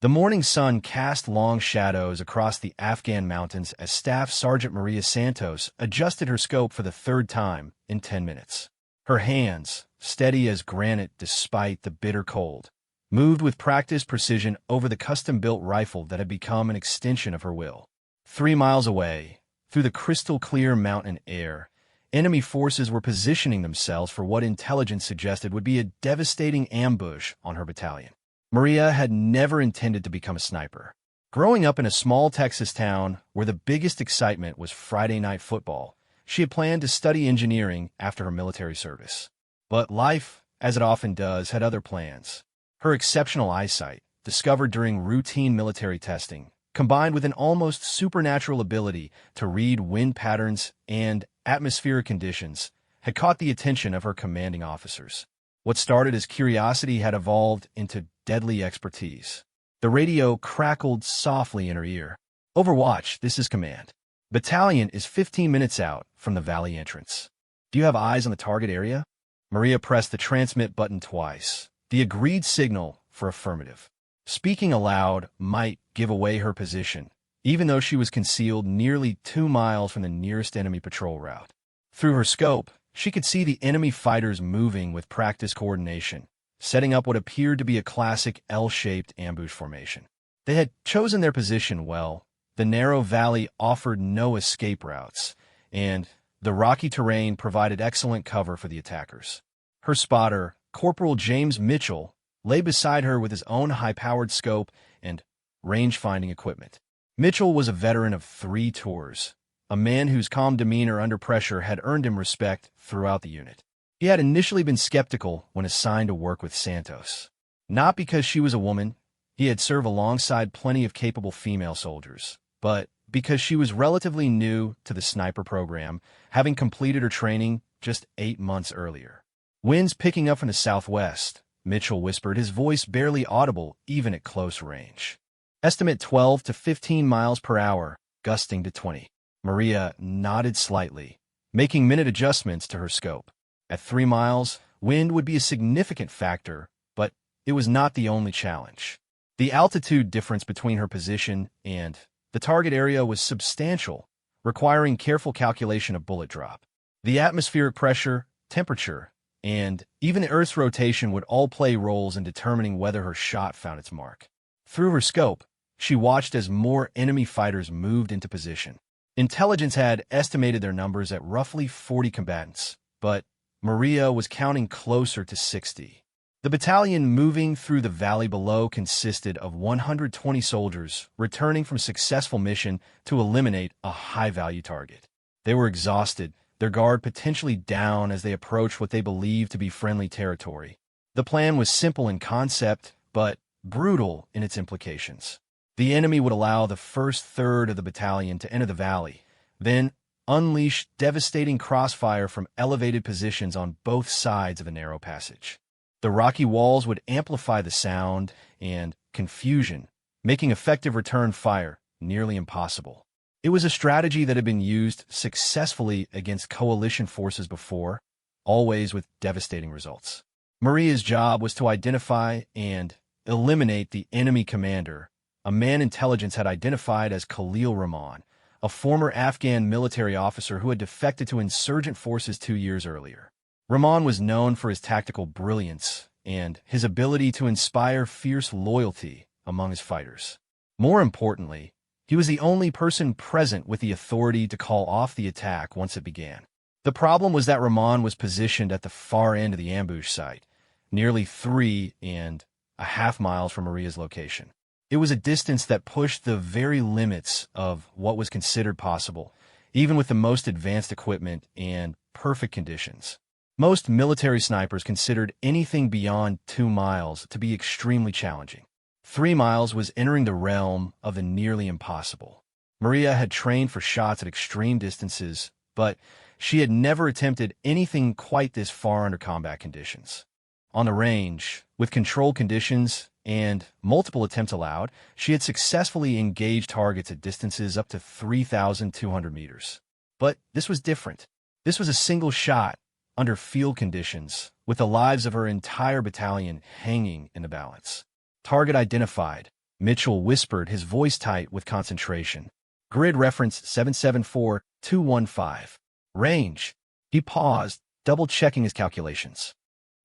The morning sun cast long shadows across the Afghan mountains as Staff Sergeant Maria Santos adjusted her scope for the third time in 10 minutes. Her hands, steady as granite despite the bitter cold, moved with practiced precision over the custom-built rifle that had become an extension of her will. 3 miles away, through the crystal-clear mountain air, enemy forces were positioning themselves for what intelligence suggested would be a devastating ambush on her battalion. Maria had never intended to become a sniper. Growing up in a small Texas town where the biggest excitement was Friday night football, she had planned to study engineering after her military service. But life, as it often does, had other plans. Her exceptional eyesight, discovered during routine military testing, combined with an almost supernatural ability to read wind patterns and atmospheric conditions, had caught the attention of her commanding officers. What started as curiosity had evolved into deadly expertise. The radio crackled softly in her ear. "Overwatch, this is command. Battalion is 15 minutes out from the valley entrance. Do you have eyes on the target area?" Maria pressed the transmit button twice, the agreed signal for affirmative. Speaking aloud might give away her position, even though she was concealed nearly 2 miles from the nearest enemy patrol route. Through her scope, she could see the enemy fighters moving with practiced coordination, setting up what appeared to be a classic L-shaped ambush formation. They had chosen their position well. The narrow valley offered no escape routes, and the rocky terrain provided excellent cover for the attackers. Her spotter, Corporal James Mitchell, lay beside her with his own high-powered scope and range-finding equipment. Mitchell was a veteran of 3 tours, a man whose calm demeanor under pressure had earned him respect throughout the unit. He had initially been skeptical when assigned to work with Santos. Not because she was a woman, he had served alongside plenty of capable female soldiers, but because she was relatively new to the sniper program, having completed her training just 8 months earlier. "Winds picking up from the southwest," Mitchell whispered, his voice barely audible even at close range. "Estimate 12 to 15 miles per hour, gusting to 20. Maria nodded slightly, making minute adjustments to her scope. At 3 miles, wind would be a significant factor, but it was not the only challenge. The altitude difference between her position and the target area was substantial, requiring careful calculation of bullet drop. The atmospheric pressure, temperature, and even the Earth's rotation would all play roles in determining whether her shot found its mark. Through her scope, she watched as more enemy fighters moved into position. Intelligence had estimated their numbers at roughly 40 combatants, but Maria was counting closer to 60. The battalion moving through the valley below consisted of 120 soldiers returning from a successful mission to eliminate a high-value target. They were exhausted, their guard potentially down as they approached what they believed to be friendly territory. The plan was simple in concept, but brutal in its implications. The enemy would allow the first third of the battalion to enter the valley, then unleash devastating crossfire from elevated positions on both sides of a narrow passage. The rocky walls would amplify the sound and confusion, making effective return fire nearly impossible. It was a strategy that had been used successfully against coalition forces before, always with devastating results. Maria's job was to identify and eliminate the enemy commander, a man intelligence had identified as Khalil Rahman, a former Afghan military officer who had defected to insurgent forces 2 years earlier. Rahman was known for his tactical brilliance and his ability to inspire fierce loyalty among his fighters. More importantly, he was the only person present with the authority to call off the attack once it began. The problem was that Rahman was positioned at the far end of the ambush site, nearly 3.5 miles from Maria's location. It was a distance that pushed the very limits of what was considered possible, even with the most advanced equipment and perfect conditions. Most military snipers considered anything beyond 2 miles to be extremely challenging. 3 miles was entering the realm of the nearly impossible. Maria had trained for shots at extreme distances, but she had never attempted anything quite this far under combat conditions. On the range, with controlled conditions and multiple attempts allowed, she had successfully engaged targets at distances up to 3,200 meters. But this was different. This was a single shot under field conditions, with the lives of her entire battalion hanging in the balance. Target identified. Mitchell whispered, his voice tight with concentration. Grid reference 774215. Range. He paused, double-checking his calculations.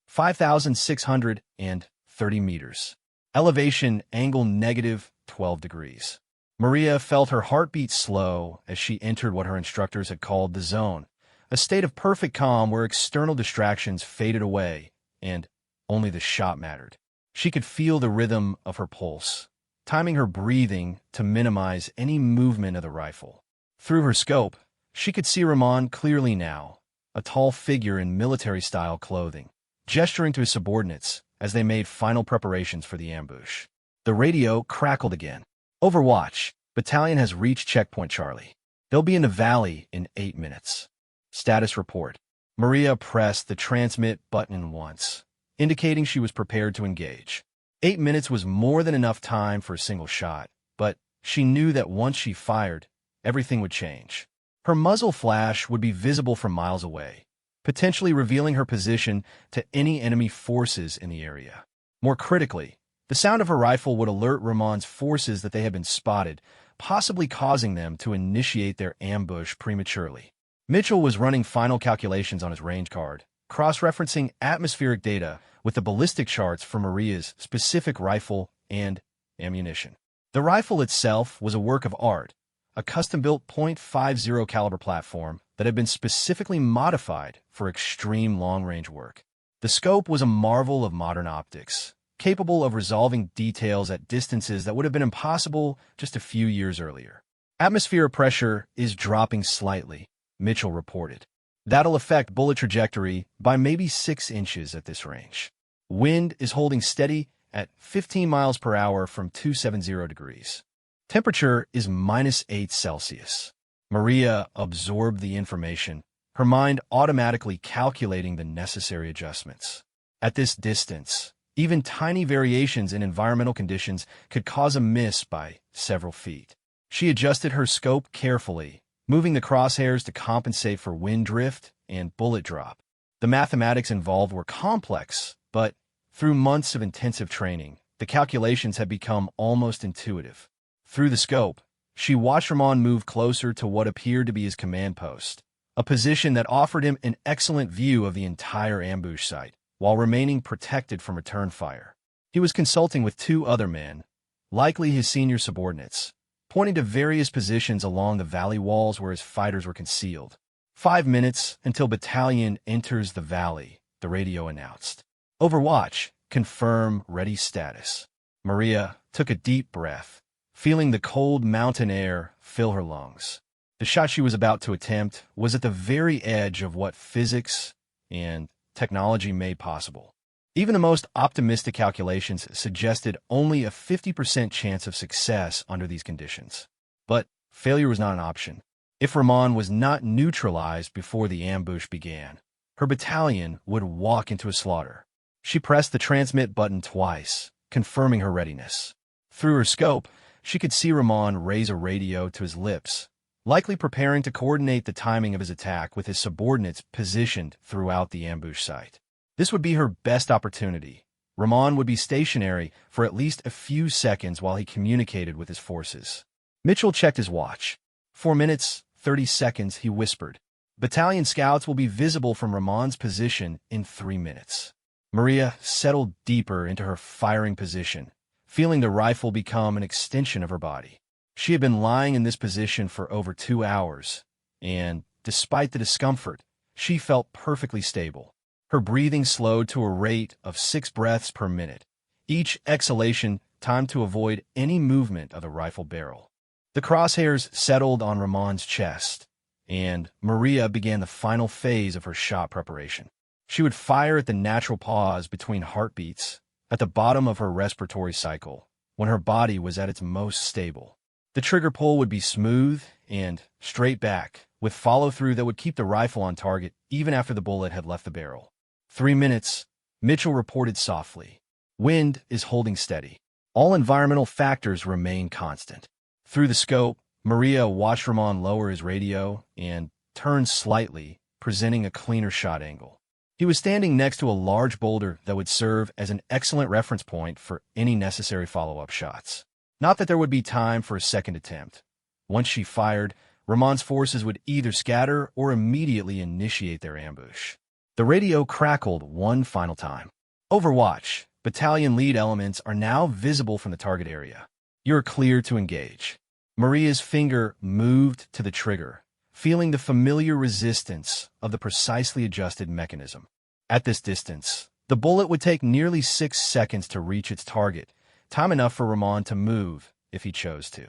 5,630 meters. Elevation angle negative 12 degrees. Maria felt her heartbeat slow as she entered what her instructors had called the zone, a state of perfect calm where external distractions faded away and only the shot mattered. She could feel the rhythm of her pulse, timing her breathing to minimize any movement of the rifle. Through her scope, she could see Ramon clearly now, a tall figure in military-style clothing, gesturing to his subordinates as they made final preparations for the ambush. The radio crackled again. Overwatch, Battalion has reached checkpoint Charlie. They'll be in the valley in 8 minutes. Status report. Maria pressed the transmit button once, indicating she was prepared to engage. 8 minutes was more than enough time for a single shot, but she knew that once she fired, everything would change. Her muzzle flash would be visible from miles away, potentially revealing her position to any enemy forces in the area. More critically, the sound of her rifle would alert Ramon's forces that they had been spotted, possibly causing them to initiate their ambush prematurely. Mitchell was running final calculations on his range card, cross-referencing atmospheric data with the ballistic charts for Maria's specific rifle and ammunition. The rifle itself was a work of art, a custom-built .50 caliber platform that had been specifically modified for extreme long-range work. The scope was a marvel of modern optics, capable of resolving details at distances that would have been impossible just a few years earlier. Atmosphere pressure is dropping slightly, Mitchell reported. That'll affect bullet trajectory by maybe 6 inches at this range. Wind is holding steady at 15 miles per hour from 270 degrees. Temperature is -8 Celsius. Maria absorbed the information, her mind automatically calculating the necessary adjustments. At this distance, even tiny variations in environmental conditions could cause a miss by several feet. She adjusted her scope carefully, moving the crosshairs to compensate for wind drift and bullet drop. The mathematics involved were complex, but through months of intensive training, the calculations had become almost intuitive. Through the scope, she watched Ramon move closer to what appeared to be his command post, a position that offered him an excellent view of the entire ambush site, while remaining protected from return fire. He was consulting with 2 other men, likely his senior subordinates, pointing to various positions along the valley walls where his fighters were concealed. 5 minutes until Battalion enters the valley, the radio announced. Overwatch, confirm ready status. Maria took a deep breath, feeling the cold mountain air fill her lungs. The shot she was about to attempt was at the very edge of what physics and technology made possible. Even the most optimistic calculations suggested only a 50% chance of success under these conditions. But failure was not an option. If Ramon was not neutralized before the ambush began, her battalion would walk into a slaughter. She pressed the transmit button twice, confirming her readiness. Through her scope, she could see Ramon raise a radio to his lips, likely preparing to coordinate the timing of his attack with his subordinates positioned throughout the ambush site. This would be her best opportunity. Ramon would be stationary for at least a few seconds while he communicated with his forces. Mitchell checked his watch. 4 minutes, 30 seconds, he whispered. Battalion scouts will be visible from Ramon's position in 3 minutes. Maria settled deeper into her firing position, feeling the rifle become an extension of her body. She had been lying in this position for over 2 hours, and, despite the discomfort, she felt perfectly stable. Her breathing slowed to a rate of 6 breaths per minute, each exhalation timed to avoid any movement of the rifle barrel. The crosshairs settled on Ramon's chest, and Maria began the final phase of her shot preparation. She would fire at the natural pause between heartbeats, at the bottom of her respiratory cycle, when her body was at its most stable. The trigger pull would be smooth and straight back, with follow-through that would keep the rifle on target even after the bullet had left the barrel. 3 minutes, Mitchell reported softly. Wind is holding steady. All environmental factors remain constant. Through the scope, Maria watched Ramon lower his radio and turned slightly, presenting a cleaner shot angle. He was standing next to a large boulder that would serve as an excellent reference point for any necessary follow-up shots. Not that there would be time for a second attempt. Once she fired, Ramon's forces would either scatter or immediately initiate their ambush. The radio crackled one final time. Overwatch. Battalion lead elements are now visible from the target area. You're clear to engage. Maria's finger moved to the trigger, feeling the familiar resistance of the precisely adjusted mechanism. At this distance, the bullet would take nearly 6 seconds to reach its target, time enough for Ramon to move if he chose to.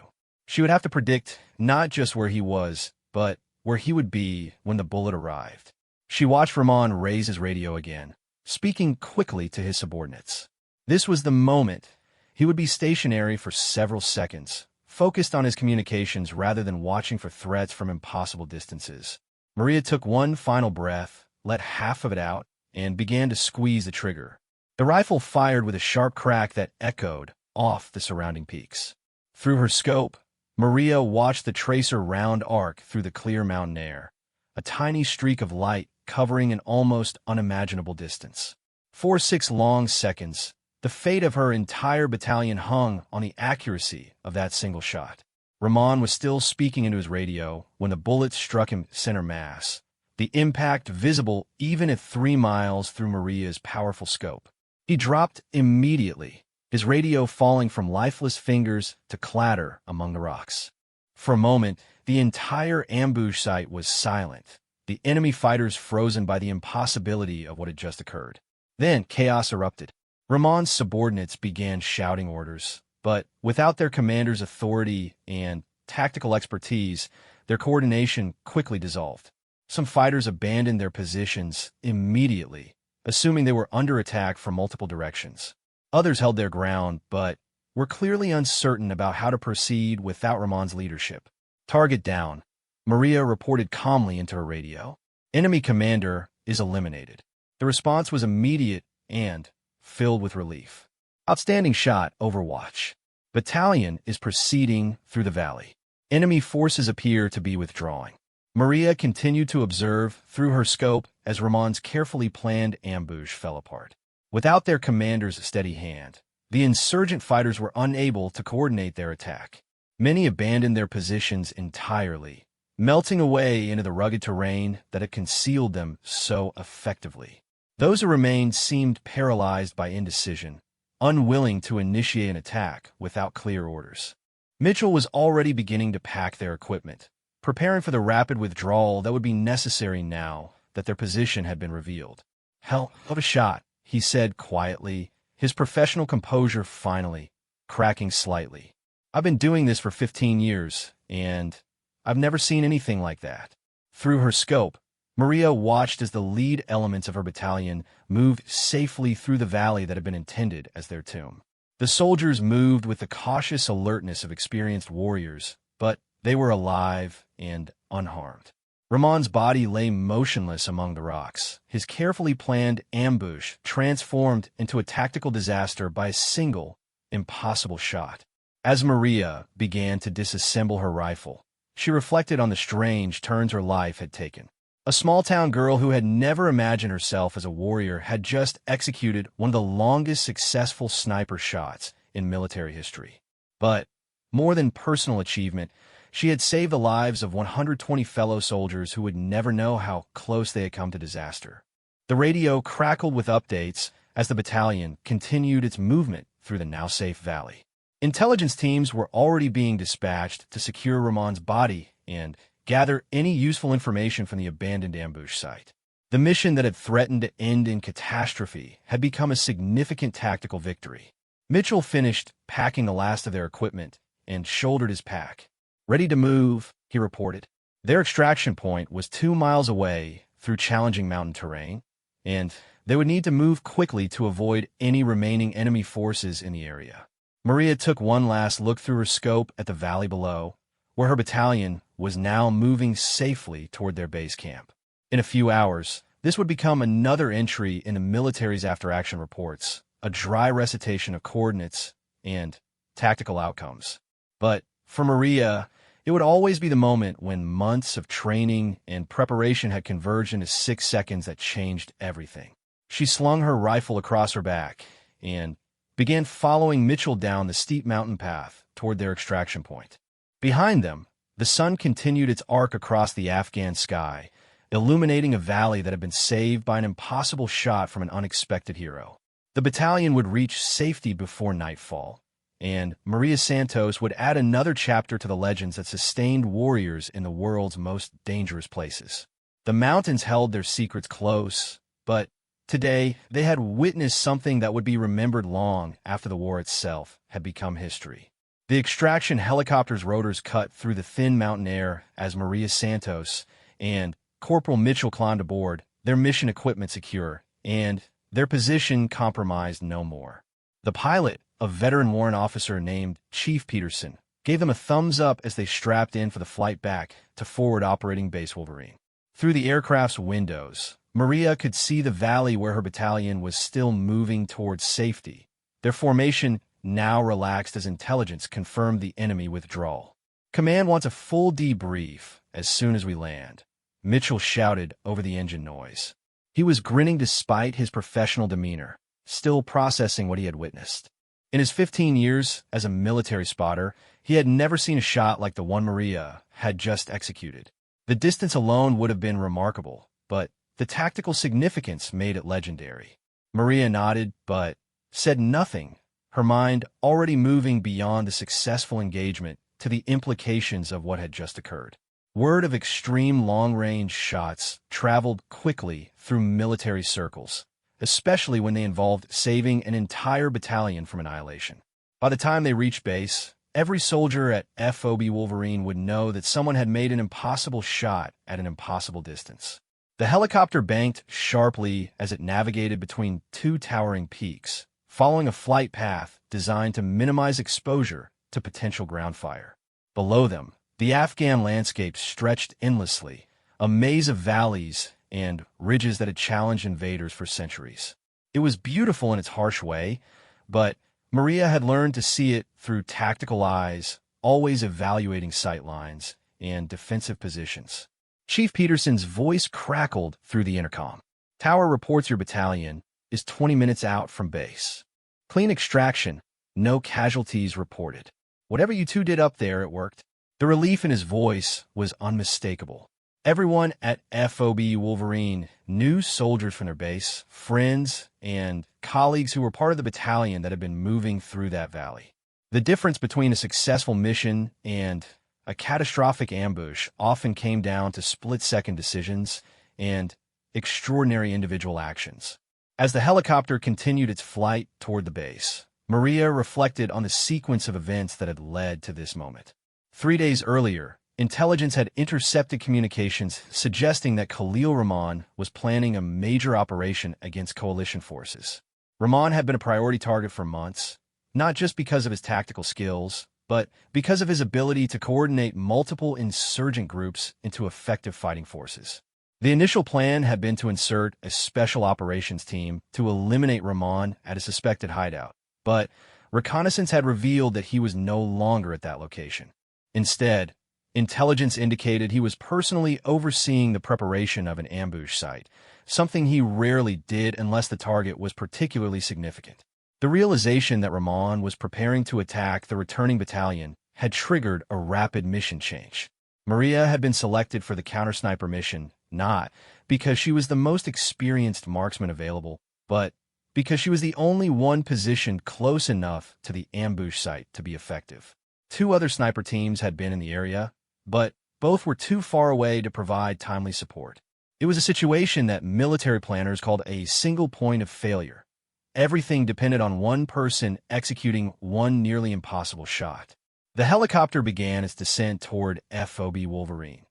She would have to predict not just where he was, but where he would be when the bullet arrived. She watched Ramon raise his radio again, speaking quickly to his subordinates. This was the moment. He would be stationary for several seconds, focused on his communications rather than watching for threats from impossible distances. Maria took one final breath, let half of it out, and began to squeeze the trigger. The rifle fired with a sharp crack that echoed off the surrounding peaks. Through her scope, Maria watched the tracer round arc through the clear mountain air, a tiny streak of light covering an almost unimaginable distance. For 6 long seconds, the fate of her entire battalion hung on the accuracy of that single shot. Ramon was still speaking into his radio when the bullet struck him center mass, the impact visible even at 3 miles through Maria's powerful scope. He dropped immediately, his radio falling from lifeless fingers to clatter among the rocks. For a moment, the entire ambush site was silent, the enemy fighters frozen by the impossibility of what had just occurred. Then chaos erupted. Ramon's subordinates began shouting orders, but without their commander's authority and tactical expertise, their coordination quickly dissolved. Some fighters abandoned their positions immediately, assuming they were under attack from multiple directions. Others held their ground, but were clearly uncertain about how to proceed without Ramon's leadership. Target down. Maria reported calmly into her radio. Enemy commander is eliminated. The response was immediate and filled with relief. Outstanding shot, Overwatch. Battalion is proceeding through the valley. Enemy forces appear to be withdrawing. Maria continued to observe through her scope as Ramon's carefully planned ambush fell apart. Without their commander's steady hand, the insurgent fighters were unable to coordinate their attack. Many abandoned their positions entirely, melting away into the rugged terrain that had concealed them so effectively. Those who remained seemed paralyzed by indecision, unwilling to initiate an attack without clear orders. Mitchell was already beginning to pack their equipment, preparing for the rapid withdrawal that would be necessary now that their position had been revealed. "Hell of a shot," he said quietly, his professional composure finally cracking slightly. "I've been doing this for 15 years, and I've never seen anything like that." Through her scope, Maria watched as the lead elements of her battalion moved safely through the valley that had been intended as their tomb. The soldiers moved with the cautious alertness of experienced warriors, but they were alive and unharmed. Ramon's body lay motionless among the rocks, his carefully planned ambush transformed into a tactical disaster by a single, impossible shot. As Maria began to disassemble her rifle, she reflected on the strange turns her life had taken. A small-town girl who had never imagined herself as a warrior had just executed one of the longest successful sniper shots in military history. But more than personal achievement, she had saved the lives of 120 fellow soldiers who would never know how close they had come to disaster. The radio crackled with updates as the battalion continued its movement through the now-safe valley. Intelligence teams were already being dispatched to secure Ramon's body and gather any useful information from the abandoned ambush site. The mission that had threatened to end in catastrophe had become a significant tactical victory. Mitchell finished packing the last of their equipment and shouldered his pack. "Ready to move," he reported. Their extraction point was 2 miles away through challenging mountain terrain, and they would need to move quickly to avoid any remaining enemy forces in the area. Maria took one last look through her scope at the valley below, where her battalion was now moving safely toward their base camp. In a few hours, this would become another entry in the military's after-action reports, a dry recitation of coordinates and tactical outcomes. But for Maria, it would always be the moment when months of training and preparation had converged into 6 seconds that changed everything. She slung her rifle across her back and began following Mitchell down the steep mountain path toward their extraction point. Behind them, the sun continued its arc across the Afghan sky, illuminating a valley that had been saved by an impossible shot from an unexpected hero. The battalion would reach safety before nightfall, and Maria Santos would add another chapter to the legends that sustained warriors in the world's most dangerous places. The mountains held their secrets close, but today they had witnessed something that would be remembered long after the war itself had become history. The extraction helicopter's rotors cut through the thin mountain air as Maria Santos and Corporal Mitchell climbed aboard, their mission equipment secure, and their position compromised no more. The pilot, a veteran warrant officer named Chief Peterson, gave them a thumbs up as they strapped in for the flight back to forward operating base Wolverine. Through the aircraft's windows, Maria could see the valley where her battalion was still moving towards safety, their formation now relaxed as intelligence confirmed the enemy withdrawal. "Command wants a full debrief as soon as we land," Mitchell shouted over the engine noise. He was grinning despite his professional demeanor, still processing what he had witnessed. In his 15 years as a military spotter, he had never seen a shot like the one Maria had just executed. The distance alone would have been remarkable, but the tactical significance made it legendary. Maria nodded, but said nothing, her mind already moving beyond the successful engagement to the implications of what had just occurred. Word of extreme long-range shots traveled quickly through military circles, especially when they involved saving an entire battalion from annihilation. By the time they reached base, every soldier at FOB Wolverine would know that someone had made an impossible shot at an impossible distance. The helicopter banked sharply as it navigated between two towering peaks, following a flight path designed to minimize exposure to potential ground fire. Below them, the Afghan landscape stretched endlessly, a maze of valleys and ridges that had challenged invaders for centuries. It was beautiful in its harsh way, but Maria had learned to see it through tactical eyes, always evaluating sight lines and defensive positions. Chief Peterson's voice crackled through the intercom. "Tower reports your battalion is 20 minutes out from base. Clean extraction, no casualties reported. Whatever you two did up there, it worked." The relief in his voice was unmistakable. Everyone at FOB Wolverine knew soldiers from their base, friends, and colleagues who were part of the battalion that had been moving through that valley. The difference between a successful mission and a catastrophic ambush often came down to split-second decisions and extraordinary individual actions. As the helicopter continued its flight toward the base, Maria reflected on the sequence of events that had led to this moment. 3 days earlier, intelligence had intercepted communications suggesting that Khalil Rahman was planning a major operation against coalition forces. Rahman had been a priority target for months, not just because of his tactical skills, but because of his ability to coordinate multiple insurgent groups into effective fighting forces. The initial plan had been to insert a special operations team to eliminate Rahman at a suspected hideout, but reconnaissance had revealed that he was no longer at that location. Instead, intelligence indicated he was personally overseeing the preparation of an ambush site, something he rarely did unless the target was particularly significant. The realization that Rahman was preparing to attack the returning battalion had triggered a rapid mission change. Maria had been selected for the counter-sniper mission, not because she was the most experienced marksman available, but because she was the only one positioned close enough to the ambush site to be effective. 2 other sniper teams had been in the area, but both were too far away to provide timely support. It was a situation that military planners called a single point of failure. Everything depended on one person executing one nearly impossible shot. The helicopter began its descent toward FOB Wolverine,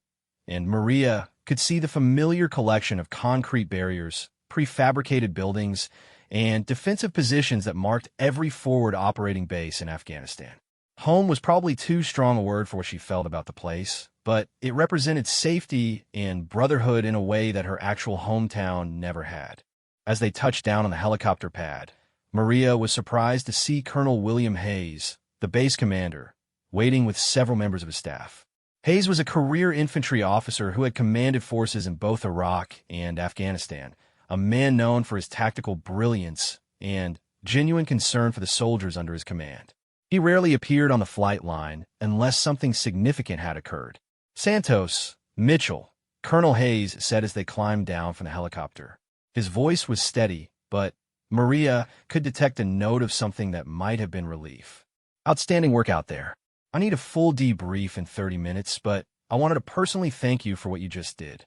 and Maria could see the familiar collection of concrete barriers, prefabricated buildings, and defensive positions that marked every forward operating base in Afghanistan. Home was probably too strong a word for what she felt about the place, but it represented safety and brotherhood in a way that her actual hometown never had. As they touched down on the helicopter pad, Maria was surprised to see Colonel William Hayes, the base commander, waiting with several members of his staff. Hayes was a career infantry officer who had commanded forces in both Iraq and Afghanistan, a man known for his tactical brilliance and genuine concern for the soldiers under his command. He rarely appeared on the flight line unless something significant had occurred. "Santos, Mitchell," Colonel Hayes said as they climbed down from the helicopter. His voice was steady, but Maria could detect a note of something that might have been relief. "Outstanding work out there. I need a full debrief in 30 minutes, but I wanted to personally thank you for what you just did."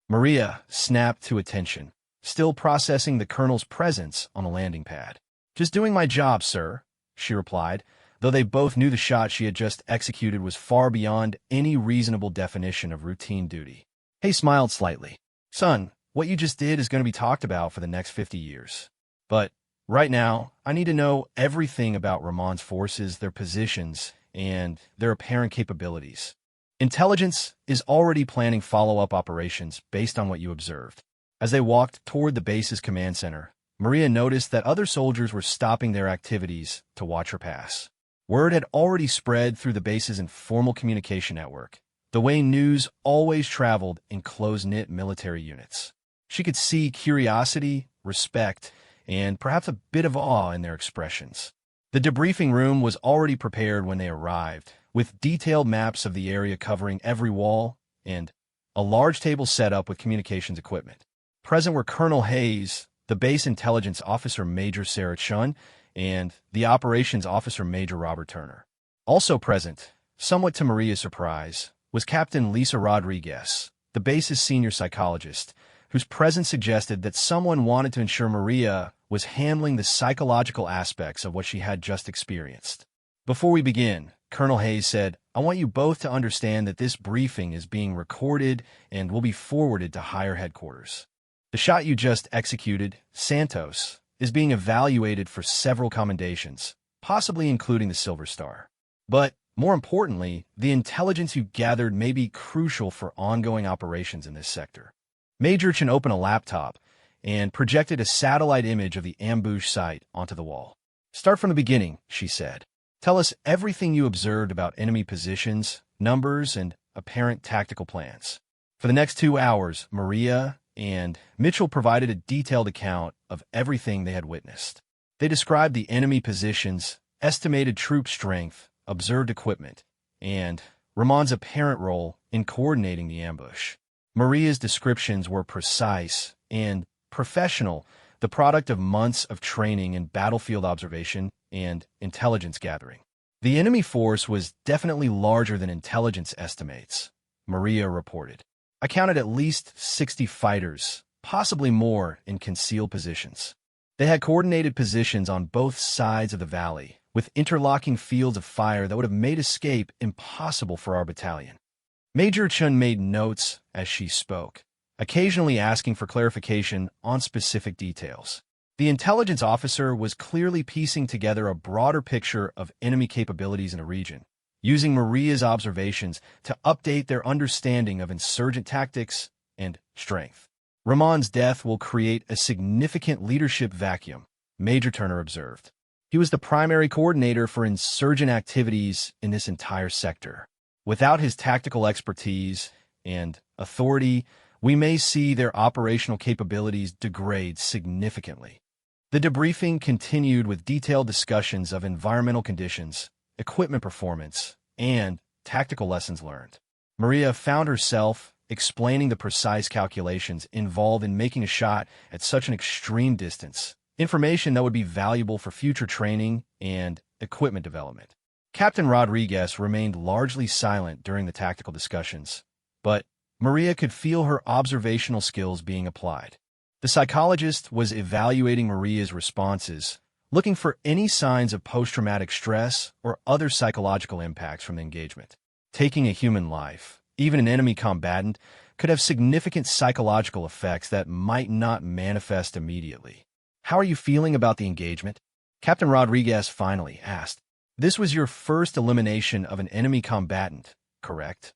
Maria snapped to attention, still processing the colonel's presence on the landing pad. "Just doing my job, sir," she replied, though they both knew the shot she had just executed was far beyond any reasonable definition of routine duty. Hay smiled slightly. "Son, what you just did is going to be talked about for the next 50 years. But right now, I need to know everything about Ramon's forces, their positions, and their apparent capabilities. Intelligence is already planning follow-up operations based on what you observed." As they walked toward the base's command center, Maria noticed that other soldiers were stopping their activities to watch her pass. Word had already spread through the base's informal communication network, the way news always traveled in close-knit military units. She could see curiosity, respect, and perhaps a bit of awe in their expressions. The debriefing room was already prepared when they arrived, with detailed maps of the area covering every wall and a large table set up with communications equipment. Present were Colonel Hayes, the base intelligence officer Major Sarah Chun, and the operations officer Major Robert Turner. Also present, somewhat to Maria's surprise, was Captain Lisa Rodriguez, the base's senior psychologist, whose presence suggested that someone wanted to ensure Maria was handling the psychological aspects of what she had just experienced. "Before we begin," Colonel Hayes said, "I want you both to understand that this briefing is being recorded and will be forwarded to higher headquarters. The shot you just executed, Santos, is being evaluated for several commendations, possibly including the Silver Star. But, more importantly, the intelligence you gathered may be crucial for ongoing operations in this sector." Major Chen opened a laptop and projected a satellite image of the ambush site onto the wall. "Start from the beginning," she said. "Tell us everything you observed about enemy positions, numbers, and apparent tactical plans." For the next 2 hours, Maria and Mitchell provided a detailed account of everything they had witnessed. They described the enemy positions, estimated troop strength, observed equipment, and Ramon's apparent role in coordinating the ambush. Maria's descriptions were precise and professional, the product of months of training in battlefield observation and intelligence gathering. "The enemy force was definitely larger than intelligence estimates," Maria reported. "I counted at least 60 fighters, possibly more, in concealed positions. They had coordinated positions on both sides of the valley, with interlocking fields of fire that would have made escape impossible for our battalion." Major Chun made notes as she spoke, occasionally asking for clarification on specific details. The intelligence officer was clearly piecing together a broader picture of enemy capabilities in the region, using Maria's observations to update their understanding of insurgent tactics and strength. "Ramon's death will create a significant leadership vacuum," Major Turner observed. "He was the primary coordinator for insurgent activities in this entire sector. Without his tactical expertise and authority, we may see their operational capabilities degrade significantly." The debriefing continued with detailed discussions of environmental conditions, equipment performance, and tactical lessons learned. Maria found herself explaining the precise calculations involved in making a shot at such an extreme distance, information that would be valuable for future training and equipment development. Captain Rodriguez remained largely silent during the tactical discussions, but Maria could feel her observational skills being applied. The psychologist was evaluating Maria's responses, looking for any signs of post-traumatic stress or other psychological impacts from the engagement. Taking a human life, even an enemy combatant, could have significant psychological effects that might not manifest immediately. "How are you feeling about the engagement?" Captain Rodriguez finally asked. "This was your first elimination of an enemy combatant, correct?"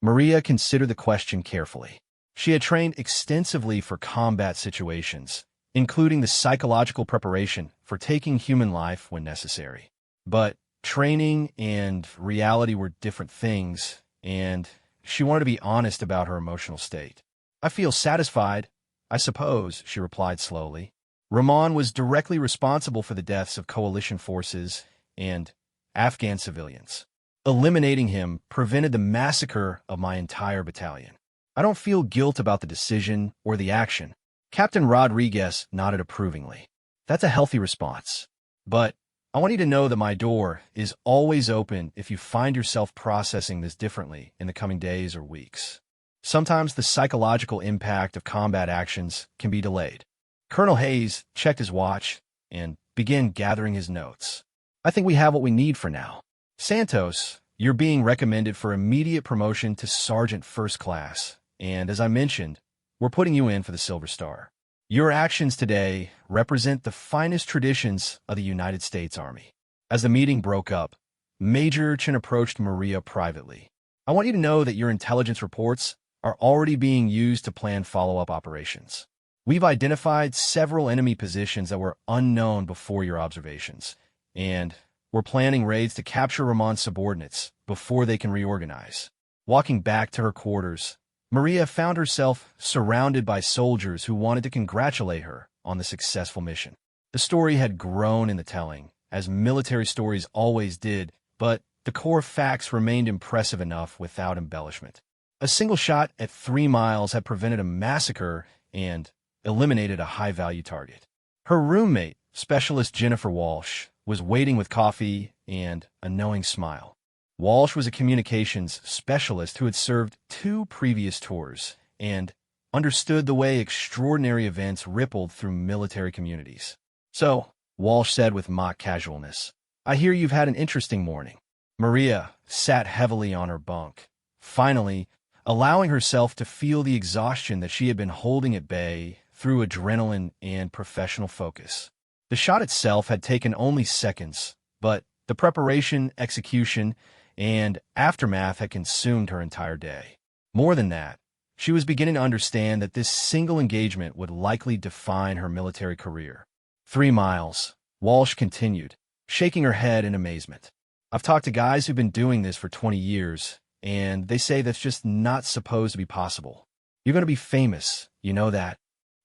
Maria considered the question carefully. She had trained extensively for combat situations, including the psychological preparation for taking human life when necessary. But training and reality were different things, and she wanted to be honest about her emotional state. "I feel satisfied, I suppose," she replied slowly. Rahman was directly responsible for the deaths of coalition forces and Afghan civilians. Eliminating him prevented the massacre of my entire battalion. I don't feel guilt about the decision or the action. Captain Rodriguez nodded approvingly. That's a healthy response. But I want you to know that my door is always open if you find yourself processing this differently in the coming days or weeks. Sometimes the psychological impact of combat actions can be delayed. Colonel Hayes checked his watch and began gathering his notes. I think we have what we need for now. Santos, you're being recommended for immediate promotion to Sergeant First Class, and as I mentioned, we're putting you in for the Silver Star. Your actions today represent the finest traditions of the United States Army. As the meeting broke up, Major Chin approached Maria privately. I want you to know that your intelligence reports are already being used to plan follow-up operations. We've identified several enemy positions that were unknown before your observations, and we're planning raids to capture Rahman's subordinates before they can reorganize. Walking back to her quarters, Maria found herself surrounded by soldiers who wanted to congratulate her on the successful mission. The story had grown in the telling, as military stories always did, but the core facts remained impressive enough without embellishment. A single shot at 3 miles had prevented a massacre and eliminated a high-value target. Her roommate, Specialist Jennifer Walsh, was waiting with coffee and a knowing smile. Walsh was a communications specialist who had served 2 previous tours and understood the way extraordinary events rippled through military communities. So, Walsh said with mock casualness, I hear you've had an interesting morning. Maria sat heavily on her bunk, finally allowing herself to feel the exhaustion that she had been holding at bay through adrenaline and professional focus. The shot itself had taken only seconds, but the preparation, execution, and aftermath had consumed her entire day. More than that, she was beginning to understand that this single engagement would likely define her military career. 3 miles, Walsh continued, shaking her head in amazement. I've talked to guys who've been doing this for 20 years, and they say that's just not supposed to be possible. You're going to be famous, you know that.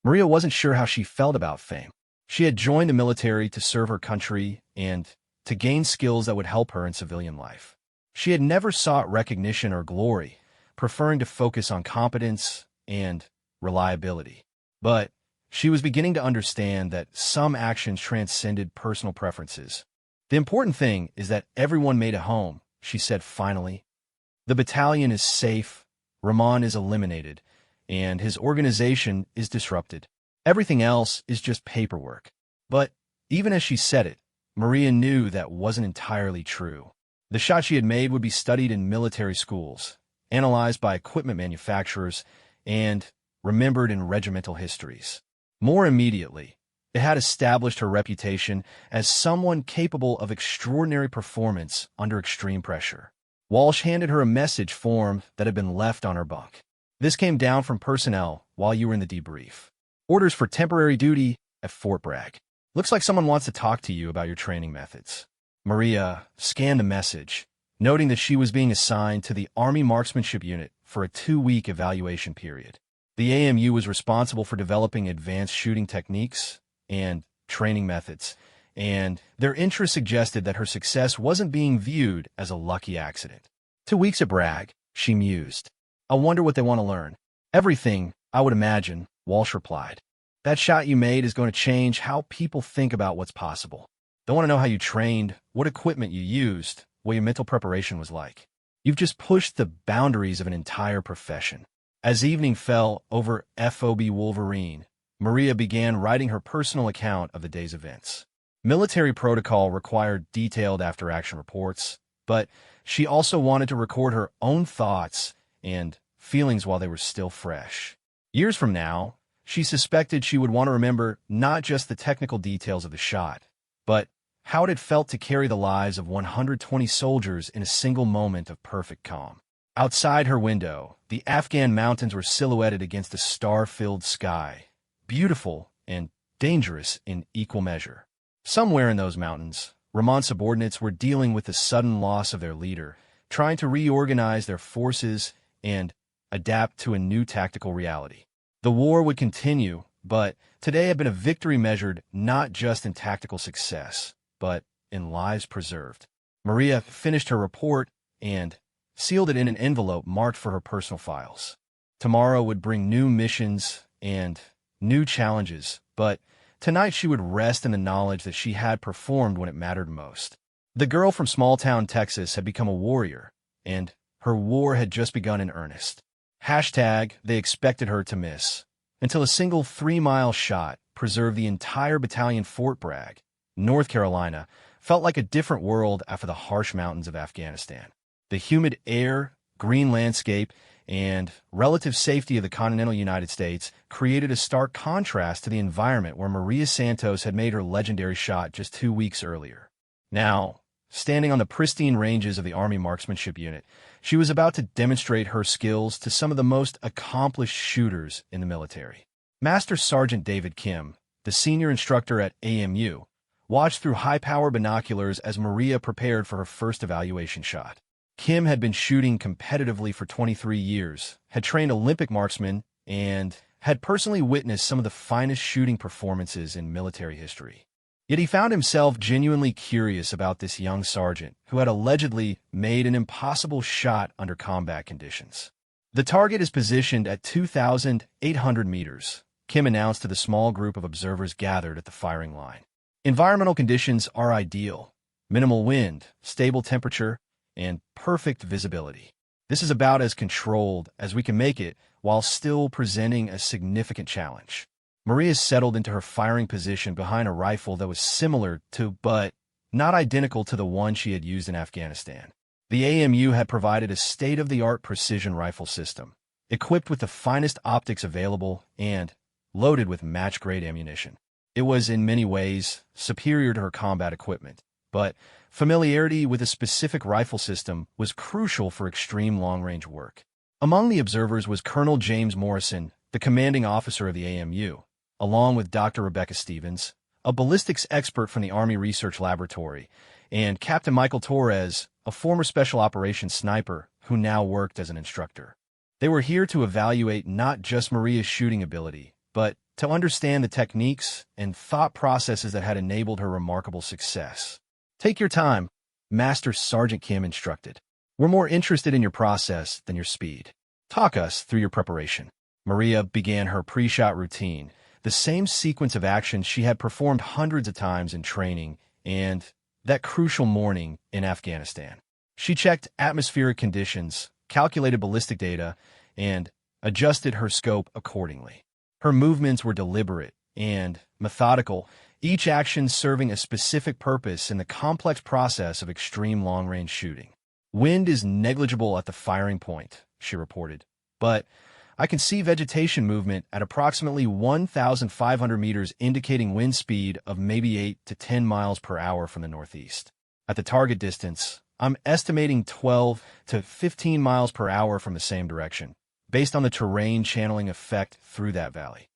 Maria wasn't sure how she felt about fame. She had joined the military to serve her country and to gain skills that would help her in civilian life. She had never sought recognition or glory, preferring to focus on competence and reliability. But she was beginning to understand that some actions transcended personal preferences. The important thing is that everyone made it home, she said finally. The battalion is safe, Rahman is eliminated, and his organization is disrupted. Everything else is just paperwork. But even as she said it, Maria knew that wasn't entirely true. The shot she had made would be studied in military schools, analyzed by equipment manufacturers, and remembered in regimental histories. More immediately, it had established her reputation as someone capable of extraordinary performance under extreme pressure. Walsh handed her a message form that had been left on her bunk. This came down from personnel while you were in the debrief. Orders for temporary duty at Fort Bragg. Looks like someone wants to talk to you about your training methods. Maria scanned the message, noting that she was being assigned to the Army Marksmanship Unit for a 2-week evaluation period. The AMU was responsible for developing advanced shooting techniques and training methods, and their interest suggested that her success wasn't being viewed as a lucky accident. 2 weeks at Bragg, she mused. I wonder what they want to learn. Everything, I would imagine, Walsh replied. That shot you made is going to change how people think about what's possible. They want to know how you trained, what equipment you used, what your mental preparation was like. You've just pushed the boundaries of an entire profession. As evening fell over FOB Wolverine, Maria began writing her personal account of the day's events. Military protocol required detailed after-action reports, but she also wanted to record her own thoughts and feelings while they were still fresh. Years from now, she suspected she would want to remember not just the technical details of the shot, but how it had felt to carry the lives of 120 soldiers in a single moment of perfect calm. Outside her window, the Afghan mountains were silhouetted against a star-filled sky, beautiful and dangerous in equal measure. Somewhere in those mountains, Rahman's subordinates were dealing with the sudden loss of their leader, trying to reorganize their forces and adapt to a new tactical reality. The war would continue, but today had been a victory measured not just in tactical success, but in lives preserved. Maria finished her report and sealed it in an envelope marked for her personal files. Tomorrow would bring new missions and new challenges, but tonight she would rest in the knowledge that she had performed when it mattered most. The girl from small-town Texas had become a warrior, and her war had just begun in earnest. Hashtag they expected her to miss, until a single 3-mile shot preserved the entire battalion. Fort Bragg, North Carolina, felt like a different world after the harsh mountains of Afghanistan. The humid air, green landscape, and relative safety of the continental United States created a stark contrast to the environment where Maria Santos had made her legendary shot just 2 weeks earlier. Now, standing on the pristine ranges of the Army Marksmanship Unit, she was about to demonstrate her skills to some of the most accomplished shooters in the military. Master Sergeant David Kim, the senior instructor at AMU, watched through high-power binoculars as Maria prepared for her first evaluation shot. Kim had been shooting competitively for 23 years, had trained Olympic marksmen, and had personally witnessed some of the finest shooting performances in military history. Yet he found himself genuinely curious about this young sergeant who had allegedly made an impossible shot under combat conditions. The target is positioned at 2,800 meters, Kim announced to the small group of observers gathered at the firing line. Environmental conditions are ideal: minimal wind, stable temperature, and perfect visibility. This is about as controlled as we can make it while still presenting a significant challenge. Maria settled into her firing position behind a rifle that was similar to, but not identical to, the one she had used in Afghanistan. The AMU had provided a state-of-the-art precision rifle system, equipped with the finest optics available and loaded with match-grade ammunition. It was in many ways superior to her combat equipment, but familiarity with a specific rifle system was crucial for extreme long-range work. Among the observers was Colonel James Morrison, the commanding officer of the AMU, along with Dr. Rebecca Stevens, a ballistics expert from the Army Research Laboratory, and Captain Michael Torres, a former special operations sniper who now worked as an instructor. They were here to evaluate not just Maria's shooting ability, but to understand the techniques and thought processes that had enabled her remarkable success. "Take your time," Master Sergeant Kim instructed. "We're more interested in your process than your speed. Talk us through your preparation." Maria began her pre-shot routine, the same sequence of actions she had performed hundreds of times in training and that crucial morning in Afghanistan. She checked atmospheric conditions, calculated ballistic data, and adjusted her scope accordingly. Her movements were deliberate and methodical, each action serving a specific purpose in the complex process of extreme long-range shooting. "Wind is negligible at the firing point," she reported, "but I can see vegetation movement at approximately 1,500 meters, indicating wind speed of maybe 8 to 10 miles per hour from the northeast. At the target distance, I'm estimating 12 to 15 miles per hour from the same direction, based on the terrain channeling effect through that valley."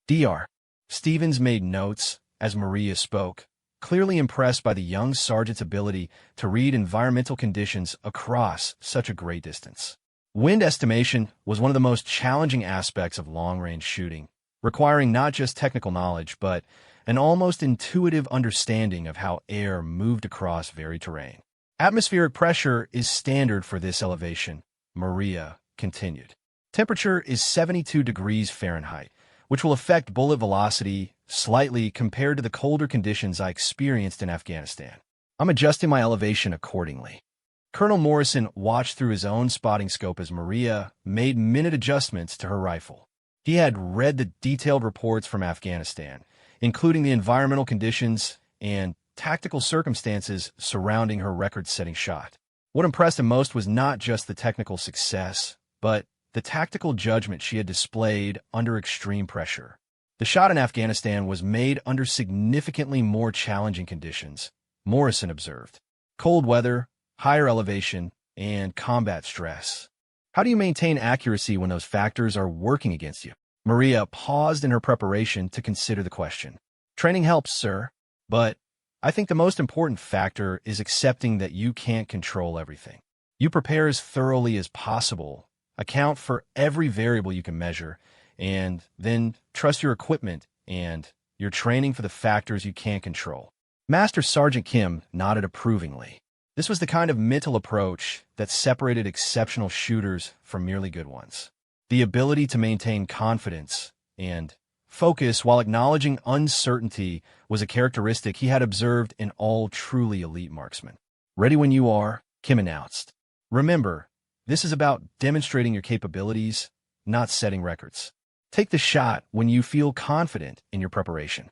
Dr. Stevens made notes as Maria spoke, clearly impressed by the young sergeant's ability to read environmental conditions across such a great distance. Wind estimation was one of the most challenging aspects of long-range shooting, requiring not just technical knowledge, but an almost intuitive understanding of how air moved across varied terrain. "Atmospheric pressure is standard for this elevation," Maria continued. "Temperature is 72 degrees Fahrenheit, which will affect bullet velocity slightly compared to the colder conditions I experienced in Afghanistan. I'm adjusting my elevation accordingly." Colonel Morrison watched through his own spotting scope as Maria made minute adjustments to her rifle. He had read the detailed reports from Afghanistan, including the environmental conditions and tactical circumstances surrounding her record-setting shot. What impressed him most was not just the technical success, but the tactical judgment she had displayed under extreme pressure. The shot in Afghanistan was made under significantly more challenging conditions, Morrison observed. Cold weather, higher elevation, and combat stress. How do you maintain accuracy when those factors are working against you? Maria paused in her preparation to consider the question. "Training helps, sir, but I think the most important factor is accepting that you can't control everything. You prepare as thoroughly as possible, account for every variable you can measure, and then trust your equipment and your training for the factors you can't control. Master Sergeant Kim nodded approvingly. This was the kind of mental approach that separated exceptional shooters from merely good ones. The ability to maintain confidence and focus while acknowledging uncertainty was a characteristic he had observed in all truly elite marksmen. "Ready when you are," Kim announced. "Remember, this is about demonstrating your capabilities, not setting records. Take the shot when you feel confident in your preparation."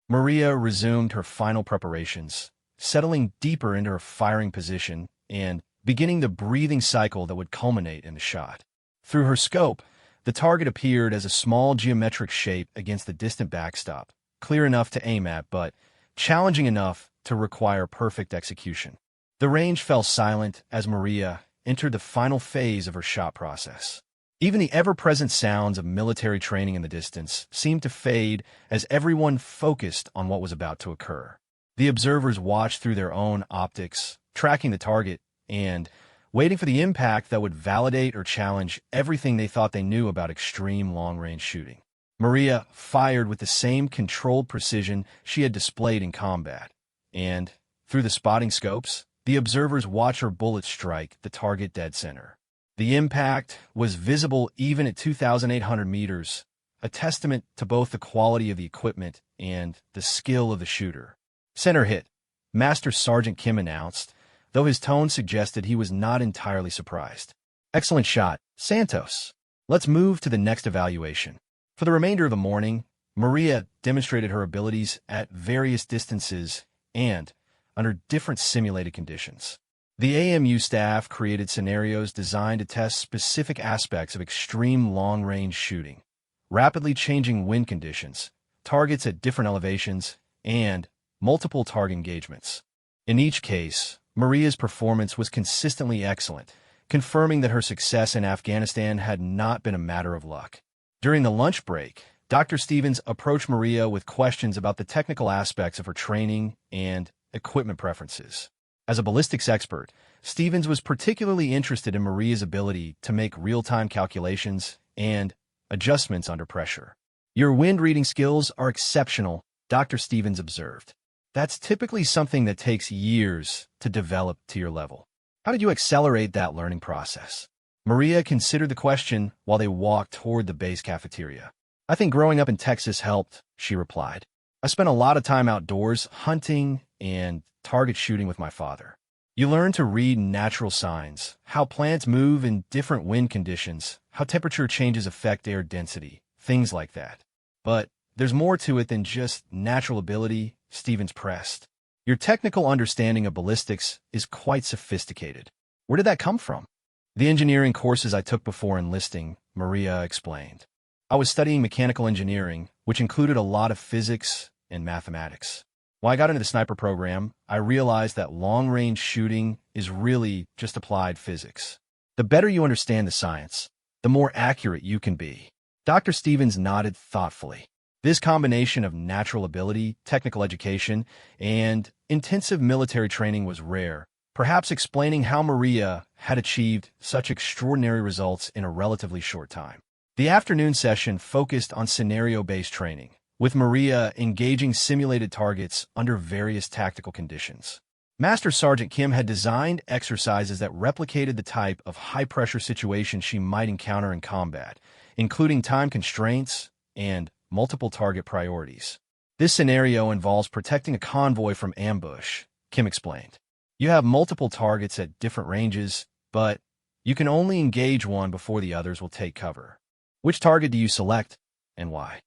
Maria resumed her final preparations, settling deeper into her firing position and beginning the breathing cycle that would culminate in the shot. Through her scope, the target appeared as a small geometric shape against the distant backstop, clear enough to aim at, but challenging enough to require perfect execution. The range fell silent as Maria entered the final phase of her shot process. Even the ever-present sounds of military training in the distance seemed to fade as everyone focused on what was about to occur. The observers watched through their own optics, tracking the target and waiting for the impact that would validate or challenge everything they thought they knew about extreme long-range shooting. Maria fired with the same controlled precision she had displayed in combat, and through the spotting scopes, the observers watched her bullet strike the target dead center. The impact was visible even at 2,800 meters, a testament to both the quality of the equipment and the skill of the shooter. "Center hit," Master Sergeant Kim announced, though his tone suggested he was not entirely surprised. "Excellent shot, Santos. Let's move to the next evaluation." For the remainder of the morning, Maria demonstrated her abilities at various distances and under different simulated conditions. The AMU staff created scenarios designed to test specific aspects of extreme long-range shooting, rapidly changing wind conditions, targets at different elevations, and multiple target engagements. In each case, Maria's performance was consistently excellent, confirming that her success in Afghanistan had not been a matter of luck. During the lunch break, Dr. Stevens approached Maria with questions about the technical aspects of her training and equipment preferences. As a ballistics expert, Stevens was particularly interested in Maria's ability to make real-time calculations and adjustments under pressure. "Your wind reading skills are exceptional," Dr. Stevens observed. "That's typically something that takes years to develop to your level. How did you accelerate that learning process?" Maria considered the question while they walked toward the base cafeteria. "I think growing up in Texas helped," she replied. "I spent a lot of time outdoors hunting and target shooting with my father. You learn to read natural signs, how plants move in different wind conditions, how temperature changes affect air density, things like that. But there's more to it than just natural ability," Stevens pressed. "Your technical understanding of ballistics is quite sophisticated. Where did that come from?" "The engineering courses I took before enlisting," Maria explained. "I was studying mechanical engineering, which included a lot of physics and mathematics. When I got into the sniper program, I realized that long-range shooting is really just applied physics. The better you understand the science, the more accurate you can be." Dr. Stevens nodded thoughtfully. This combination of natural ability, technical education, and intensive military training was rare, perhaps explaining how Maria had achieved such extraordinary results in a relatively short time. The afternoon session focused on scenario-based training, with Maria engaging simulated targets under various tactical conditions. Master Sergeant Kim had designed exercises that replicated the type of high-pressure situations she might encounter in combat, including time constraints and multiple target priorities. "This scenario involves protecting a convoy from ambush," Kim explained. "You have multiple targets at different ranges, but you can only engage one before the others will take cover. Which target do you select, and why?"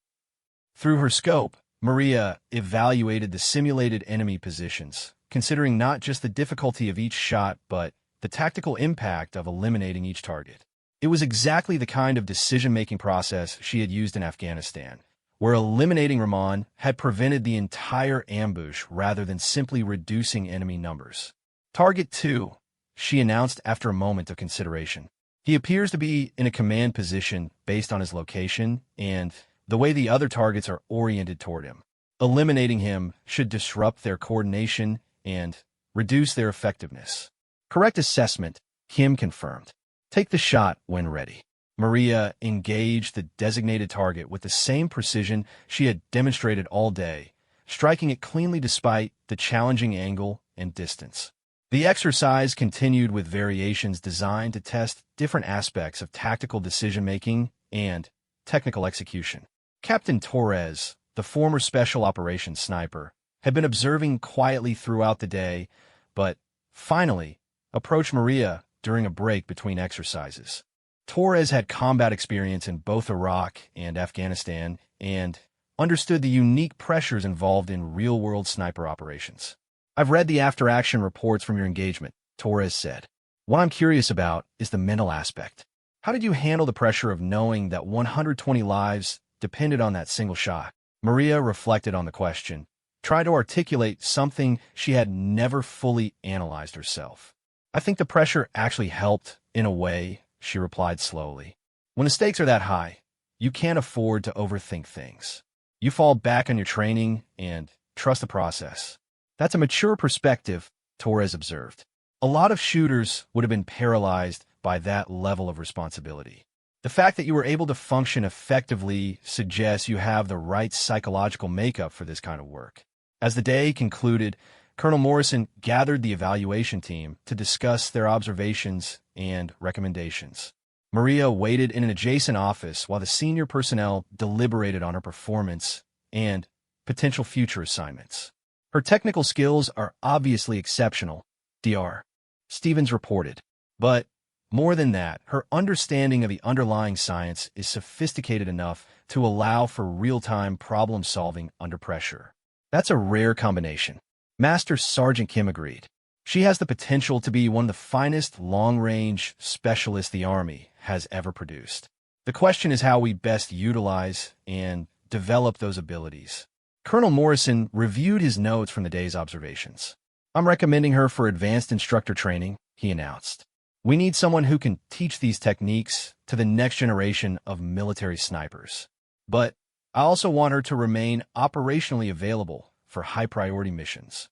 Through her scope, Maria evaluated the simulated enemy positions, considering not just the difficulty of each shot but the tactical impact of eliminating each target. It was exactly the kind of decision-making process she had used in Afghanistan, where eliminating Rahman had prevented the entire ambush rather than simply reducing enemy numbers. "Target 2, she announced after a moment of consideration. "He appears to be in a command position based on his location and the way the other targets are oriented toward him. Eliminating him should disrupt their coordination and reduce their effectiveness." "Correct assessment," Kim confirmed. "Take the shot when ready." Maria engaged the designated target with the same precision she had demonstrated all day, striking it cleanly despite the challenging angle and distance. The exercise continued with variations designed to test different aspects of tactical decision-making and technical execution. Captain Torres, the former Special Operations sniper, had been observing quietly throughout the day, but finally approached Maria during a break between exercises. Torres had combat experience in both Iraq and Afghanistan and understood the unique pressures involved in real-world sniper operations. "I've read the after-action reports from your engagement," Torres said. "What I'm curious about is the mental aspect. How did you handle the pressure of knowing that 120 lives depended on that single shot?" Maria reflected on the question, trying to articulate something she had never fully analyzed herself. "I think the pressure actually helped, in a way," she replied slowly. "When the stakes are that high, you can't afford to overthink things. You fall back on your training and trust the process." "That's a mature perspective," Torres observed. "A lot of shooters would have been paralyzed by that level of responsibility. The fact that you were able to function effectively suggests you have the right psychological makeup for this kind of work." As the day concluded, Colonel Morrison gathered the evaluation team to discuss their observations and recommendations. Maria waited in an adjacent office while the senior personnel deliberated on her performance and potential future assignments. "Her technical skills are obviously exceptional," Dr. Stevens reported. "But more than that, her understanding of the underlying science is sophisticated enough to allow for real-time problem-solving under pressure. That's a rare combination." Master Sergeant Kim agreed. "She has the potential to be one of the finest long-range specialists the Army has ever produced. The question is how we best utilize and develop those abilities." Colonel Morrison reviewed his notes from the day's observations. "I'm recommending her for advanced instructor training," he announced. "We need someone who can teach these techniques to the next generation of military snipers. But I also want her to remain operationally available for high-priority missions."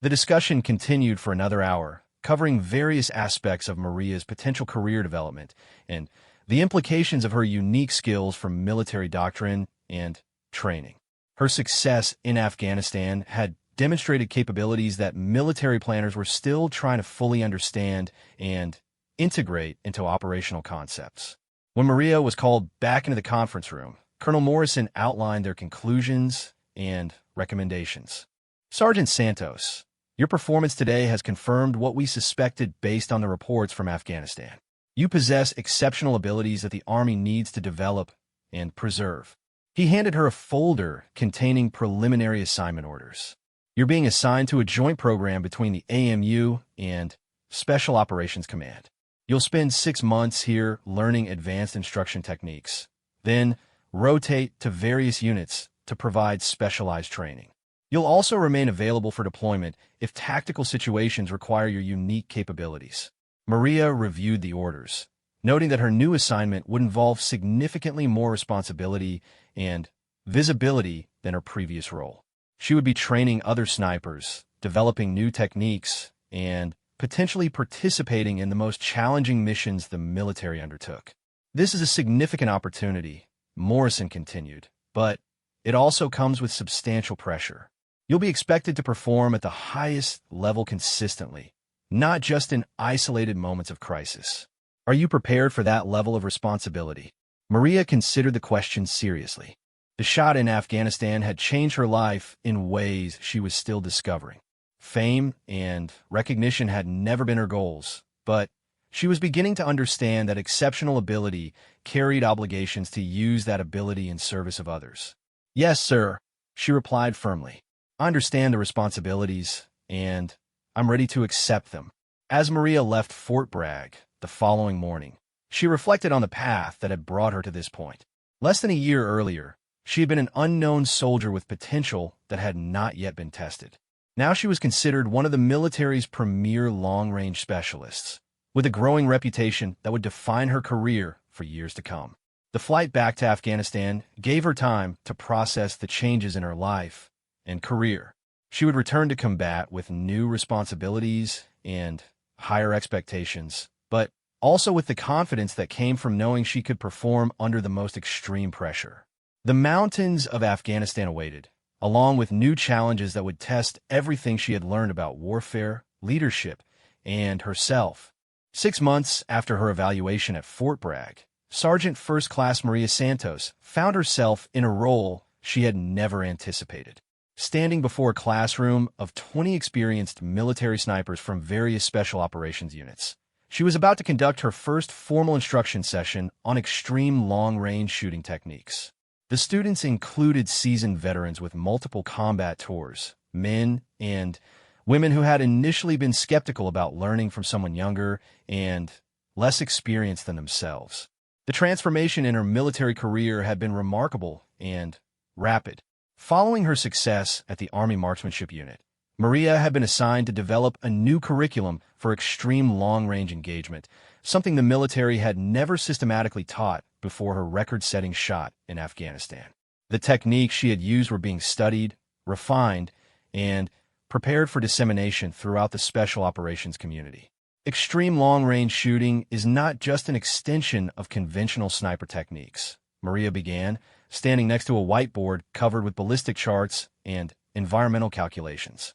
The discussion continued for another hour, covering various aspects of Maria's potential career development and the implications of her unique skills for military doctrine and training. Her success in Afghanistan had demonstrated capabilities that military planners were still trying to fully understand and integrate into operational concepts. When Maria was called back into the conference room, Colonel Morrison outlined their conclusions and recommendations. "Sergeant Santos, your performance today has confirmed what we suspected based on the reports from Afghanistan. You possess exceptional abilities that the Army needs to develop and preserve." He handed her a folder containing preliminary assignment orders. "You're being assigned to a joint program between the AMU and Special Operations Command. You'll spend 6 months here learning advanced instruction techniques, then rotate to various units to provide specialized training. You'll also remain available for deployment if tactical situations require your unique capabilities." Maria reviewed the orders, noting that her new assignment would involve significantly more responsibility and visibility than her previous role. She would be training other snipers, developing new techniques, and potentially participating in the most challenging missions the military undertook. "This is a significant opportunity," Morrison continued, "but it also comes with substantial pressure. You'll be expected to perform at the highest level consistently, not just in isolated moments of crisis. Are you prepared for that level of responsibility?" Maria considered the question seriously. The shot in Afghanistan had changed her life in ways she was still discovering. Fame and recognition had never been her goals, but she was beginning to understand that exceptional ability carried obligations to use that ability in service of others. "Yes, sir," she replied firmly. "I understand the responsibilities, and I'm ready to accept them." As Maria left Fort Bragg the following morning, she reflected on the path that had brought her to this point. Less than a year earlier, she had been an unknown soldier with potential that had not yet been tested. Now she was considered one of the military's premier long-range specialists, with a growing reputation that would define her career for years to come. The flight back to Afghanistan gave her time to process the changes in her life and career. She would return to combat with new responsibilities and higher expectations, but also with the confidence that came from knowing she could perform under the most extreme pressure. The mountains of Afghanistan awaited, along with new challenges that would test everything she had learned about warfare, leadership, and herself. 6 months after her evaluation at Fort Bragg, Sergeant First Class Maria Santos found herself in a role she had never anticipated. Standing before a classroom of 20 experienced military snipers from various special operations units, she was about to conduct her first formal instruction session on extreme long-range shooting techniques. The students included seasoned veterans with multiple combat tours, men and women who had initially been skeptical about learning from someone younger and less experienced than themselves. The transformation in her military career had been remarkable and rapid. Following her success at the Army Marksmanship Unit, Maria had been assigned to develop a new curriculum for extreme long-range engagement, something the military had never systematically taught before her record-setting shot in Afghanistan. The techniques she had used were being studied, refined, and prepared for dissemination throughout the special operations community. Extreme long-range shooting is not just an extension of conventional sniper techniques, Maria began, standing next to a whiteboard covered with ballistic charts and environmental calculations.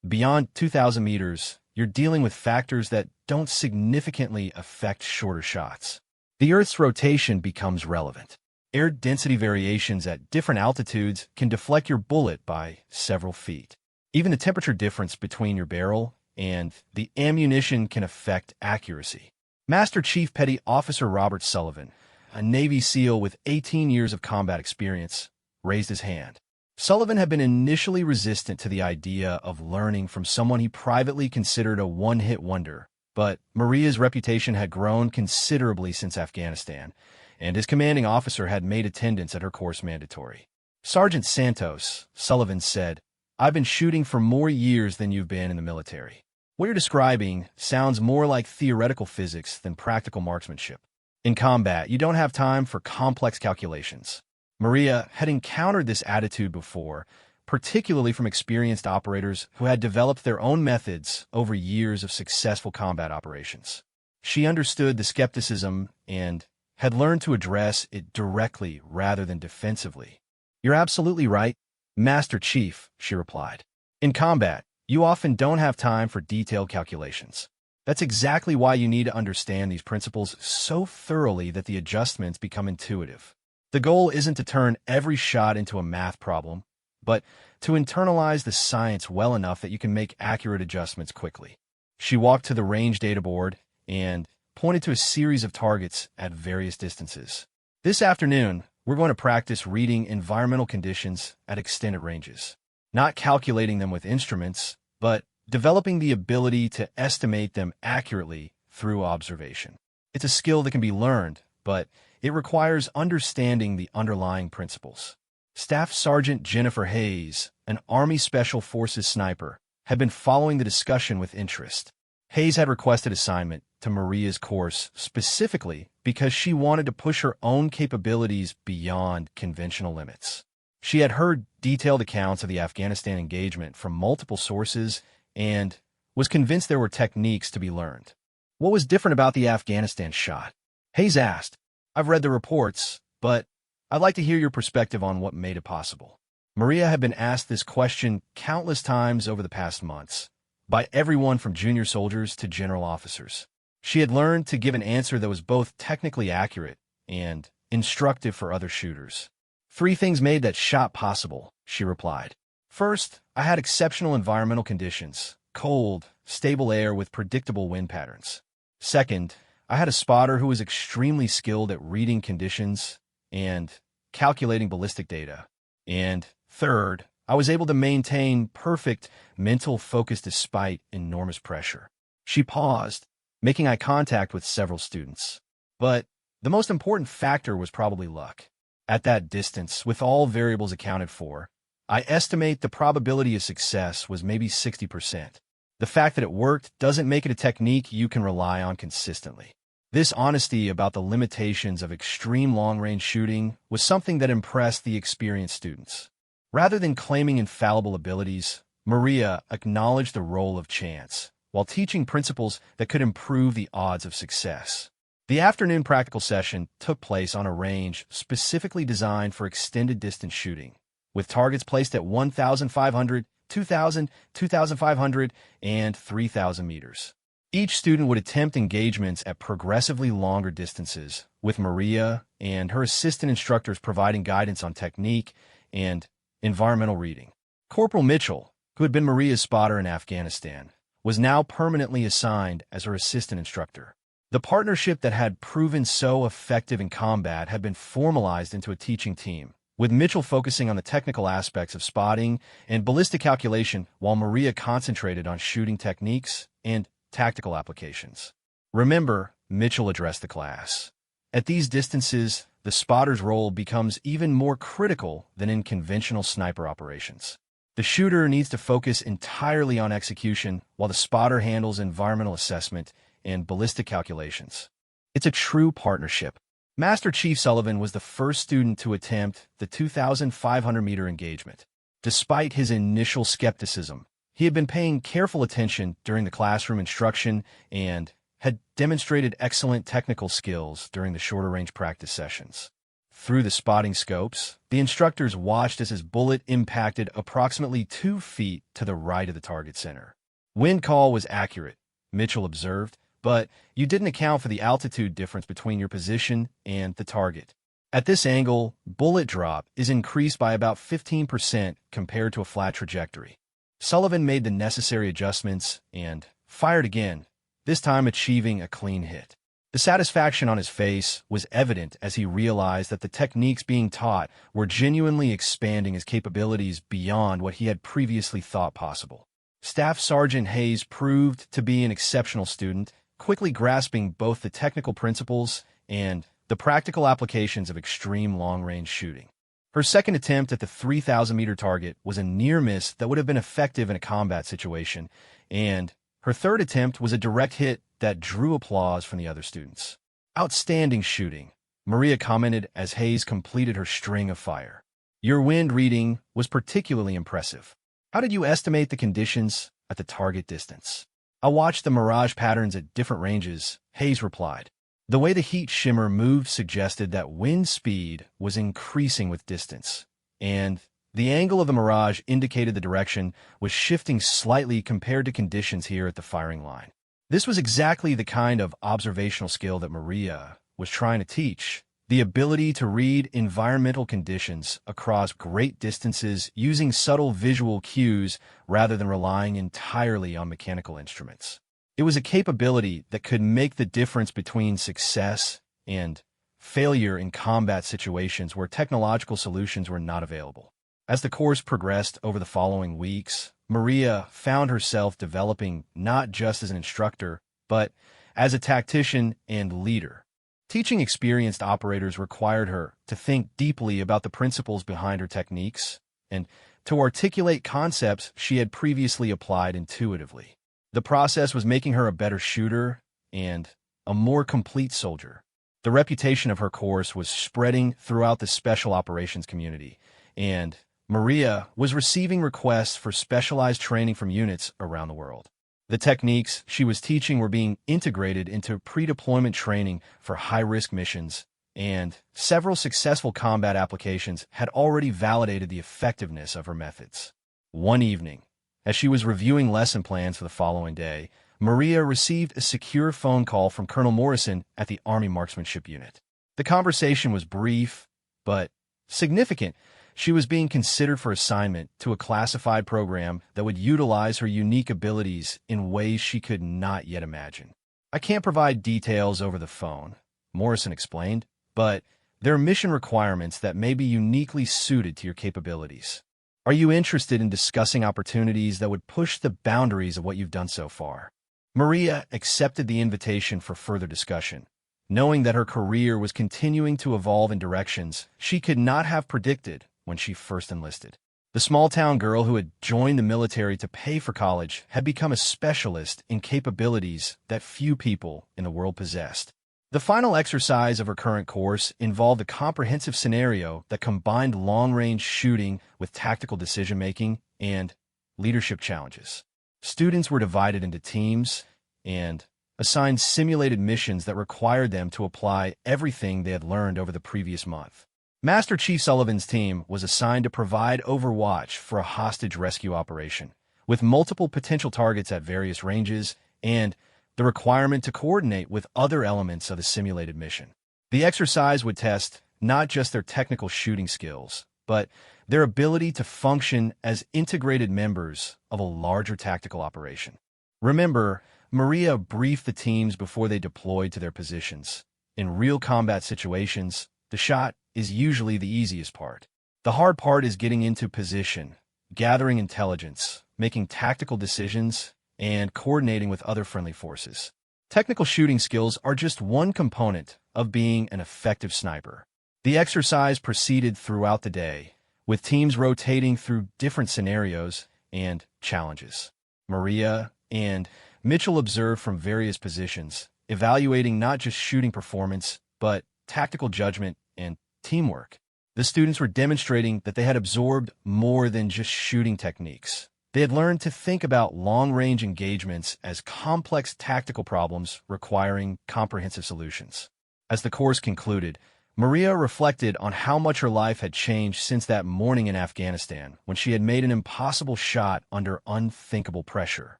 Beyond 2,000 meters, you're dealing with factors that don't significantly affect shorter shots. The Earth's rotation becomes relevant. Air density variations at different altitudes can deflect your bullet by several feet. Even the temperature difference between your barrel and the ammunition can affect accuracy. Master Chief Petty Officer Robert Sullivan, a Navy SEAL with 18 years of combat experience, raised his hand. Sullivan had been initially resistant to the idea of learning from someone he privately considered a one-hit wonder, but Maria's reputation had grown considerably since Afghanistan, and his commanding officer had made attendance at her course mandatory. Sergeant Santos, Sullivan said, "I've been shooting for more years than you've been in the military. What you're describing sounds more like theoretical physics than practical marksmanship. In combat, you don't have time for complex calculations." Maria had encountered this attitude before, particularly from experienced operators who had developed their own methods over years of successful combat operations. She understood the skepticism and had learned to address it directly rather than defensively. "You're absolutely right, Master Chief," she replied. "In combat, you often don't have time for detailed calculations. That's exactly why you need to understand these principles so thoroughly that the adjustments become intuitive. The goal isn't to turn every shot into a math problem, but to internalize the science well enough that you can make accurate adjustments quickly." She walked to the range data board and pointed to a series of targets at various distances. "This afternoon, we're going to practice reading environmental conditions at extended ranges, not calculating them with instruments, but developing the ability to estimate them accurately through observation. It's a skill that can be learned, but it requires understanding the underlying principles." Staff Sergeant Jennifer Hayes, an Army Special Forces sniper, had been following the discussion with interest. Hayes had requested assignment to Maria's course specifically because she wanted to push her own capabilities beyond conventional limits. She had heard detailed accounts of the Afghanistan engagement from multiple sources and was convinced there were techniques to be learned. "What was different about the Afghanistan shot?" Hayes asked. "I've read the reports, but I'd like to hear your perspective on what made it possible." Maria had been asked this question countless times over the past months, by everyone from junior soldiers to general officers. She had learned to give an answer that was both technically accurate and instructive for other shooters. "3 things made that shot possible," she replied. "First, I had exceptional environmental conditions, cold, stable air with predictable wind patterns. Second, I had a spotter who was extremely skilled at reading conditions and calculating ballistic data. And third, I was able to maintain perfect mental focus despite enormous pressure." She paused, making eye contact with several students. "But the most important factor was probably luck. At that distance, with all variables accounted for, I estimate the probability of success was maybe 60%. The fact that it worked doesn't make it a technique you can rely on consistently." This honesty about the limitations of extreme long-range shooting was something that impressed the experienced students. Rather than claiming infallible abilities, Maria acknowledged the role of chance, while teaching principles that could improve the odds of success. The afternoon practical session took place on a range specifically designed for extended distance shooting, with targets placed at 1,500, 2,000, 2,500, and 3,000 meters. Each student would attempt engagements at progressively longer distances, with Maria and her assistant instructors providing guidance on technique and environmental reading. Corporal Mitchell, who had been Maria's spotter in Afghanistan, was now permanently assigned as her assistant instructor. The partnership that had proven so effective in combat had been formalized into a teaching team, with Mitchell focusing on the technical aspects of spotting and ballistic calculation while Maria concentrated on shooting techniques and tactical applications. Remember, Mitchell addressed the class. At these distances, the spotter's role becomes even more critical than in conventional sniper operations. The shooter needs to focus entirely on execution, while the spotter handles environmental assessment and ballistic calculations. It's a true partnership. Master Chief Sullivan was the first student to attempt the 2,500-meter engagement. Despite his initial skepticism, he had been paying careful attention during the classroom instruction and had demonstrated excellent technical skills during the shorter-range practice sessions. Through the spotting scopes, the instructors watched as his bullet impacted approximately 2 feet to the right of the target center. Wind call was accurate, Mitchell observed, but you didn't account for the altitude difference between your position and the target. At this angle, bullet drop is increased by about 15% compared to a flat trajectory. Sullivan made the necessary adjustments and fired again, this time achieving a clean hit. The satisfaction on his face was evident as he realized that the techniques being taught were genuinely expanding his capabilities beyond what he had previously thought possible. Staff Sergeant Hayes proved to be an exceptional student, quickly grasping both the technical principles and the practical applications of extreme long-range shooting. Her second attempt at the 3,000-meter target was a near miss that would have been effective in a combat situation, and her third attempt was a direct hit that drew applause from the other students. "Outstanding shooting," Maria commented as Hayes completed her string of fire. "Your wind reading was particularly impressive. How did you estimate the conditions at the target distance?" "I watched the mirage patterns at different ranges," Hayes replied. The way the heat shimmer moved suggested that wind speed was increasing with distance, and the angle of the mirage indicated the direction was shifting slightly compared to conditions here at the firing line. This was exactly the kind of observational skill that Maria was trying to teach, the ability to read environmental conditions across great distances using subtle visual cues rather than relying entirely on mechanical instruments. It was a capability that could make the difference between success and failure in combat situations where technological solutions were not available. As the course progressed over the following weeks, Maria found herself developing not just as an instructor, but as a tactician and leader. Teaching experienced operators required her to think deeply about the principles behind her techniques and to articulate concepts she had previously applied intuitively. The process was making her a better shooter and a more complete soldier. The reputation of her course was spreading throughout the special operations community, and Maria was receiving requests for specialized training from units around the world. The techniques she was teaching were being integrated into pre-deployment training for high-risk missions, and several successful combat applications had already validated the effectiveness of her methods. One evening, as she was reviewing lesson plans for the following day, Maria received a secure phone call from Colonel Morrison at the Army Marksmanship Unit. The conversation was brief, but significant. She was being considered for assignment to a classified program that would utilize her unique abilities in ways she could not yet imagine. "I can't provide details over the phone," Morrison explained, "but there are mission requirements that may be uniquely suited to your capabilities. Are you interested in discussing opportunities that would push the boundaries of what you've done so far?" Maria accepted the invitation for further discussion, knowing that her career was continuing to evolve in directions she could not have predicted when she first enlisted. The small-town girl who had joined the military to pay for college had become a specialist in capabilities that few people in the world possessed. The final exercise of her current course involved a comprehensive scenario that combined long-range shooting with tactical decision-making and leadership challenges. Students were divided into teams, and assigned simulated missions that required them to apply everything they had learned over the previous month. Master Chief Sullivan's team was assigned to provide overwatch for a hostage rescue operation, with multiple potential targets at various ranges and the requirement to coordinate with other elements of the simulated mission. The exercise would test not just their technical shooting skills, but their ability to function as integrated members of a larger tactical operation. Remember, Maria briefed the teams before they deployed to their positions. In real combat situations, the shot is usually the easiest part. The hard part is getting into position, gathering intelligence, making tactical decisions, and coordinating with other friendly forces. Technical shooting skills are just one component of being an effective sniper. The exercise proceeded throughout the day, with teams rotating through different scenarios and challenges. Maria and Mitchell observed from various positions, evaluating not just shooting performance, but tactical judgment and teamwork. The students were demonstrating that they had absorbed more than just shooting techniques. They had learned to think about long-range engagements as complex tactical problems requiring comprehensive solutions. As the course concluded, Maria reflected on how much her life had changed since that morning in Afghanistan, when she had made an impossible shot under unthinkable pressure.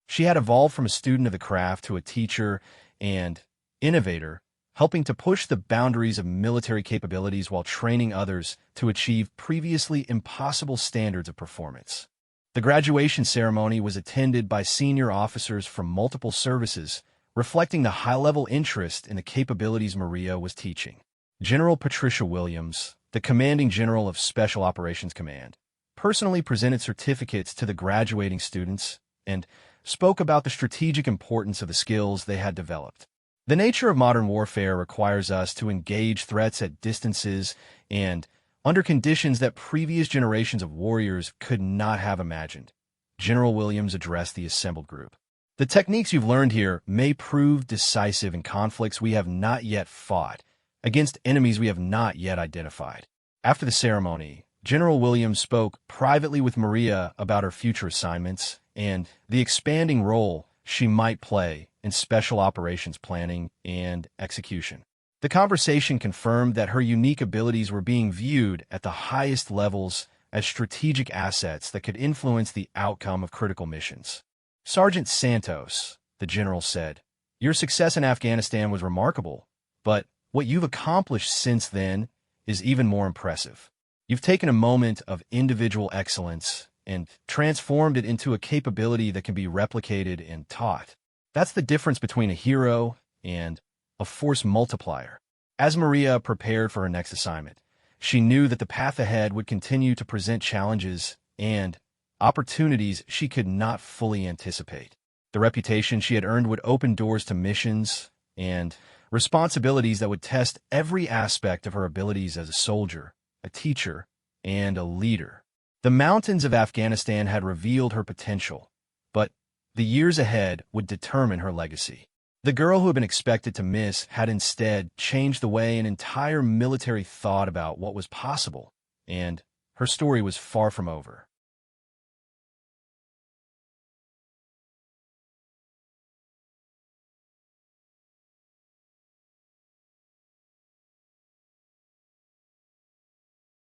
She had evolved from a student of the craft to a teacher and innovator, helping to push the boundaries of military capabilities while training others to achieve previously impossible standards of performance. The graduation ceremony was attended by senior officers from multiple services, reflecting the high-level interest in the capabilities Maria was teaching. General Patricia Williams, the commanding general of Special Operations Command, personally presented certificates to the graduating students and spoke about the strategic importance of the skills they had developed. The nature of modern warfare requires us to engage threats at distances and under conditions that previous generations of warriors could not have imagined. General Williams addressed the assembled group. The techniques you've learned here may prove decisive in conflicts we have not yet fought, against enemies we have not yet identified. After the ceremony, General Williams spoke privately with Maria about her future assignments and the expanding role she might play in special operations planning and execution. The conversation confirmed that her unique abilities were being viewed at the highest levels as strategic assets that could influence the outcome of critical missions. Sergeant Santos, the general said, "Your success in Afghanistan was remarkable, but what you've accomplished since then is even more impressive. You've taken a moment of individual excellence and transformed it into a capability that can be replicated and taught. That's the difference between a hero and a force multiplier." As Maria prepared for her next assignment, she knew that the path ahead would continue to present challenges and opportunities she could not fully anticipate. The reputation she had earned would open doors to missions and responsibilities that would test every aspect of her abilities as a soldier, a teacher, and a leader. The mountains of Afghanistan had revealed her potential, but the years ahead would determine her legacy. The girl who had been expected to miss had instead changed the way an entire military thought about what was possible, and her story was far from over.